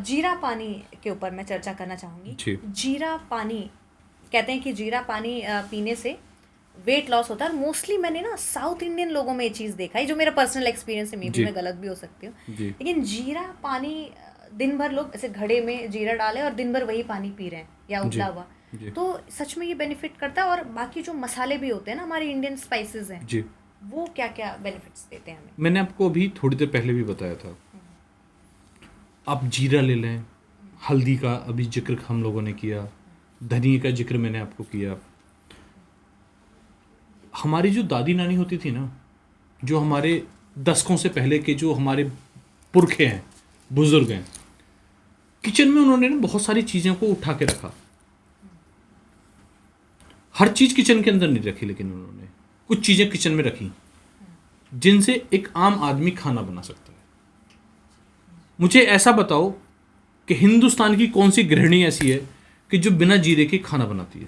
जीरा पानी के ऊपर मैं चर्चा करना चाहूँगी। जी। जीरा पानी, कहते हैं कि जीरा पानी पीने से वेट लॉस होता है। और मोस्टली मैंने ना साउथ इंडियन लोगों में ये चीज़ देखा है, जो मेरा पर्सनल एक्सपीरियंस है, मे बी जी। मैं गलत भी हो सकती हूँ, जी। लेकिन जीरा पानी दिन भर लोग ऐसे घड़े में जीरा डाले और दिन भर वही पानी पी रहे हैं या जी। उबला हुआ, जी। तो सच में ये बेनिफिट करता है। और बाकी जो मसाले भी होते हैं ना, हमारे इंडियन स्पाइसेस हैं, जी। वो क्या क्या बेनिफिट्स देते हैं हमें? मैंने आपको अभी थोड़ी देर पहले भी बताया था। आप जीरा ले लें, हल्दी का अभी जिक्र हम लोगों ने किया, धनिया का जिक्र मैंने आपको किया। हमारी जो दादी नानी होती थी ना, जो हमारे दशकों से पहले के जो हमारे पुरखे हैं, बुजुर्ग हैं, किचन में उन्होंने ना बहुत सारी चीज़ों को उठा के रखा। हर चीज़ किचन के अंदर नहीं रखी, लेकिन उन्होंने कुछ चीज़ें किचन में रखी जिनसे एक आम आदमी खाना बना सकता है। मुझे ऐसा बताओ कि हिंदुस्तान की कौन सी गृहिणी ऐसी है कि जो बिना जीरे के खाना बनाती है?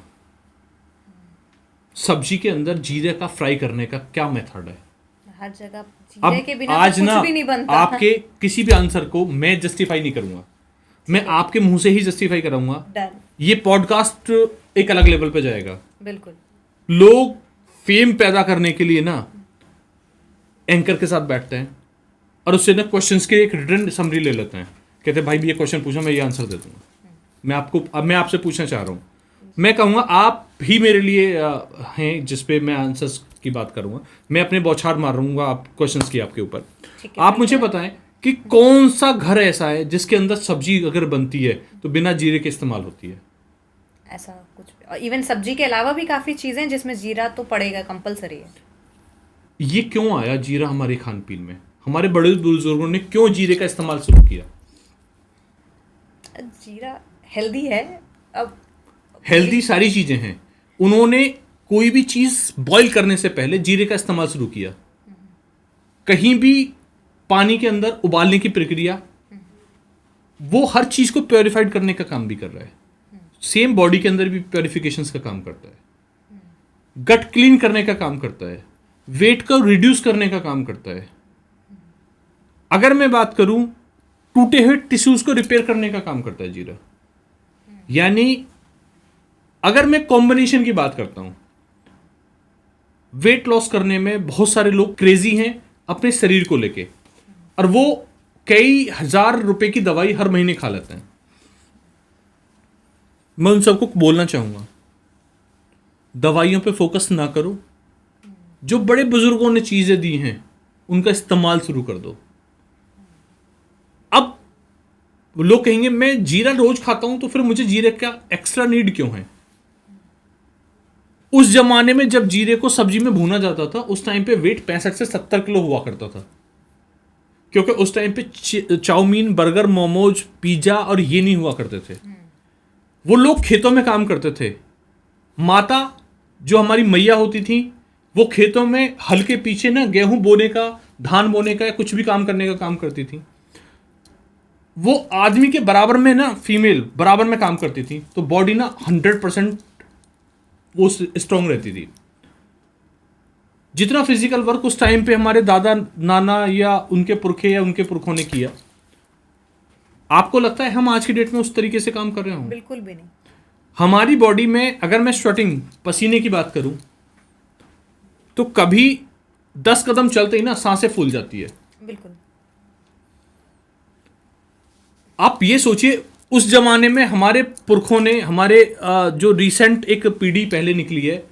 सब्जी के अंदर जीरे का फ्राई करने का क्या मेथड है? हर जगह जीरे के अब बिना आज तो ना कुछ भी नहीं बनता। आपके किसी भी आंसर को मैं जस्टिफाई नहीं करूंगा, मैं आपके मुंह से ही जस्टिफाई कराऊंगा। डन। ये पॉडकास्ट एक अलग लेवल पे जाएगा। बिल्कुल। लोग फेम पैदा करने के लिए ना एंकर के साथ बैठते हैं और उससे ना क्वेश्चंस के एक रिटन समरी ले लेते हैं, कहते हैं भाई भी ये क्वेश्चन पूछो, मैं ये आंसर दे दूंगा। मैं आपसे पूछना चाह रहा हूँ, मैं कहूँगा आप भी मेरे लिए हैं जिस पे मैं आंसर्स की बात करूँगा। मैं अपने बौछार मार रहूँगा आप क्वेश्चंस की आपके ऊपर। आप मुझे बताएं कि कौन सा घर ऐसा है जिसके अंदर सब्जी अगर बनती है तो बिना जीरे के इस्तेमाल होती है? ऐसा कुछ भी। और इवन सब्जी के अलावा भी काफ़ी चीज़ें हैं जिसमें जीरा तो पड़ेगा, कंपलसरी है। ये क्यों आया जीरा हमारे खान पीन में? हमारे बड़े बुजुर्गों ने क्यों जीरे का इस्तेमाल शुरू किया? जीरा हेल्दी है। अब हेल्दी सारी चीज़ें हैं। उन्होंने कोई भी चीज़ बॉईल करने से पहले जीरे का इस्तेमाल शुरू किया। कहीं भी पानी के अंदर उबालने की प्रक्रिया, वो हर चीज़ को प्योरीफाइड करने का काम भी कर रहा है। सेम बॉडी के अंदर भी प्योरीफिकेशंस का काम करता है, गट क्लीन करने का काम करता है, वेट को रिड्यूस करने का काम करता है। अगर मैं बात करूं, टूटे हुए टिश्यूज को रिपेयर करने का काम करता है जीरा। यानी अगर मैं कॉम्बिनेशन की बात करता हूं, वेट लॉस करने में बहुत सारे लोग क्रेजी हैं अपने शरीर को लेके, और वो कई हजार रुपए की दवाई हर महीने खा लेते हैं। मैं उन सबको बोलना चाहूंगा, दवाइयों पे फोकस ना करो। जो बड़े बुजुर्गों ने चीजें दी हैं उनका इस्तेमाल शुरू कर दो। अब लोग कहेंगे मैं जीरा रोज खाता हूं तो फिर मुझे जीरे का एक्स्ट्रा नीड क्यों है? उस जमाने में जब जीरे को सब्जी में भूना जाता था, उस टाइम पे वेट 65 से 70 किलो हुआ करता था, क्योंकि उस टाइम पे चाउमीन, बर्गर, मोमोज, पिज्जा और ये नहीं हुआ करते थे। वो लोग खेतों में काम करते थे। माता जो हमारी मैया होती थी, वो खेतों में हल के पीछे ना गेहूं बोने का, धान बोने का या कुछ भी काम करने का काम करती थी। वो आदमी के बराबर में ना, फीमेल बराबर में काम करती थी, तो बॉडी ना 100% वो स्ट्रांग रहती थी। जितना फिजिकल वर्क उस टाइम पे हमारे दादा नाना या उनके पुरखे या उनके पुरखों ने किया, आपको लगता है हम आज की डेट में उस तरीके से काम कर रहे हों? बिल्कुल भी नहीं। हमारी बॉडी में अगर मैं स्वेटिंग, पसीने की बात करूं, तो कभी 10 कदम चलते ही ना सांसें फूल जाती है। बिल्कुल। आप ये सोचिए, उस जमाने में हमारे पुरखों ने, हमारे जो रिसेंट एक पीढ़ी पहले निकली है,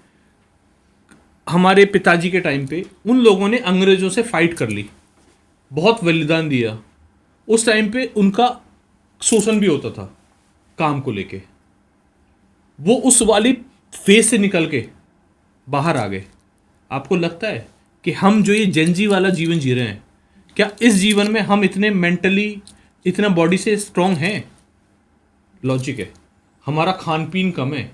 हमारे पिताजी के टाइम पे, उन लोगों ने अंग्रेजों से फाइट कर ली, बहुत बलिदान दिया। उस टाइम पे उनका शोषण भी होता था काम को लेके। वो उस वाली फेज से निकल के बाहर आ गए। आपको लगता है कि हम जो ये जेनजी वाला जीवन जी रहे हैं, क्या इस जीवन में हम इतने मेंटली, इतना बॉडी से स्ट्रांग हैं? लॉजिक है, हमारा खान पीन कम है।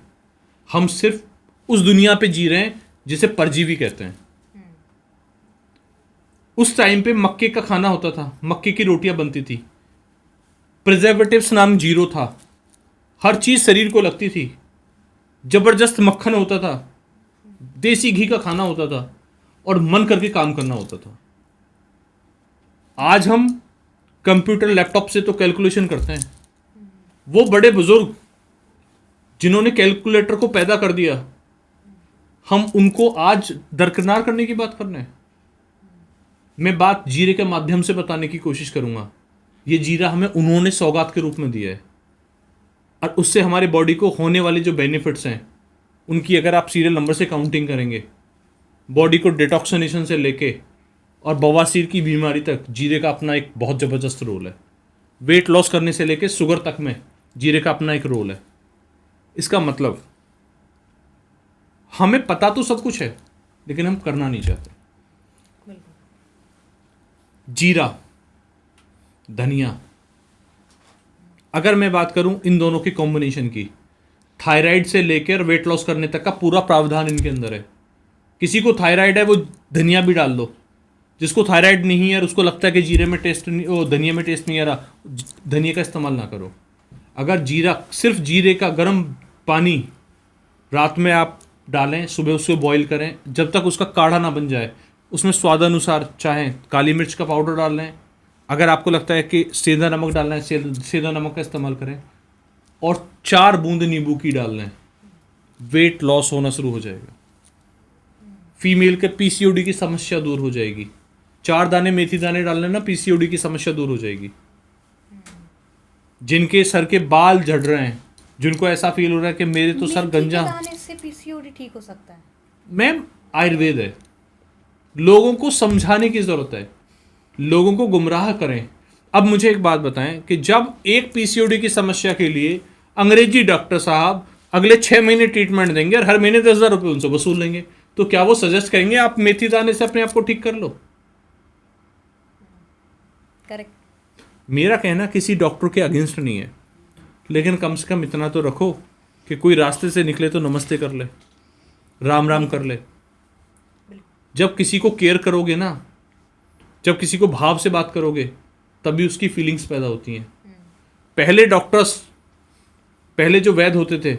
हम सिर्फ उस दुनिया पे जी रहे हैं जिसे परजीवी कहते हैं। उस टाइम पे मक्के का खाना होता था, मक्के की रोटियां बनती थी, प्रिजर्वेटिव्स नाम जीरो था, हर चीज शरीर को लगती थी, जबरदस्त मक्खन होता था, देसी घी का खाना होता था, और मन करके काम करना होता था। आज हम कंप्यूटर, लैपटॉप से तो कैलकुलेशन करते हैं, वो बड़े बुजुर्ग जिन्होंने कैलकुलेटर को पैदा कर दिया, हम उनको आज दरकिनार करने की बात कर रहे हैं। मैं बात जीरे के माध्यम से बताने की कोशिश करूंगा। ये जीरा हमें उन्होंने सौगात के रूप में दिया है, और उससे हमारे बॉडी को होने वाले जो बेनिफिट्स हैं उनकी अगर आप सीरियल नंबर से काउंटिंग करेंगे, बॉडी को डिटॉक्सिनेशन से लेके और बवासीर की बीमारी तक जीरे का अपना एक बहुत ज़बरदस्त रोल है। वेट लॉस करने से लेके शुगर तक में जीरे का अपना एक रोल है। इसका मतलब हमें पता तो सब कुछ है, लेकिन हम करना नहीं चाहते। जीरा, धनिया, अगर मैं बात करूं इन दोनों की कॉम्बिनेशन की, थायराइड से लेकर वेट लॉस करने तक का पूरा प्रावधान इनके अंदर है। किसी को थायराइड है वो धनिया भी डाल दो, जिसको थायराइड नहीं है और उसको लगता है कि जीरे में टेस्ट नहीं, वो धनिया में टेस्ट नहीं आ रहा, धनिया का इस्तेमाल ना करो। अगर जीरा, सिर्फ जीरे का गर्म पानी रात में आप डालें, सुबह उसको बॉईल करें, जब तक उसका काढ़ा ना बन जाए, उसमें स्वादानुसार चाहें काली मिर्च का पाउडर डाल लें, अगर आपको लगता है कि सेंधा नमक डालना है सेंधा नमक का इस्तेमाल करें, और 4 बूंद नींबू की डाल लें, वेट लॉस होना शुरू हो जाएगा। फीमेल के पीसीओडी की समस्या दूर हो जाएगी। 4 दाने मेथी दाने डाल लेना, पीसीओडी की समस्या दूर हो जाएगी। जिनके सर के बाल झड़ रहे हैं, जिनको ऐसा फील हो रहा है कि मेरे तो सर गंजा, दाने से पीसीओडी ठीक हो सकता है? मैम आयुर्वेद है, लोगों को समझाने की जरूरत है, लोगों को गुमराह करें। अब मुझे एक बात बताएं कि जब एक पीसीओडी की समस्या के लिए अंग्रेजी डॉक्टर साहब अगले 6 महीने ट्रीटमेंट देंगे और हर महीने 10,000 रुपये उनसे वसूल लेंगे, तो क्या वो सजेस्ट करेंगे आप मेथी दाने से अपने आप को ठीक कर लो? करेक्ट। मेरा कहना किसी डॉक्टर के अगेंस्ट नहीं है, लेकिन कम से कम इतना तो रखो कि कोई रास्ते से निकले तो नमस्ते कर ले, राम राम कर ले। जब किसी को केयर करोगे ना, जब किसी को भाव से बात करोगे, तभी उसकी फीलिंग्स पैदा होती हैं। पहले डॉक्टर्स, पहले जो वैद्य होते थे,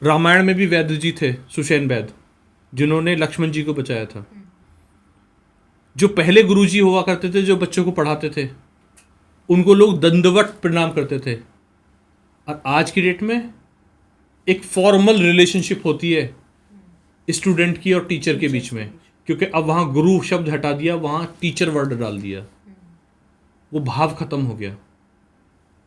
रामायण में भी वैद्य जी थे, सुषेण वैद्य, जिन्होंने लक्ष्मण जी को बचाया था। जो पहले गुरुजी हुआ करते थे, जो बच्चों को पढ़ाते थे, उनको लोग दंडवत प्रणाम करते थे। और आज की डेट में एक फॉर्मल रिलेशनशिप होती है स्टूडेंट की और टीचर के बीच में, क्योंकि अब वहाँ गुरु शब्द हटा दिया, वहाँ टीचर वर्ड डाल दिया, वो भाव खत्म हो गया।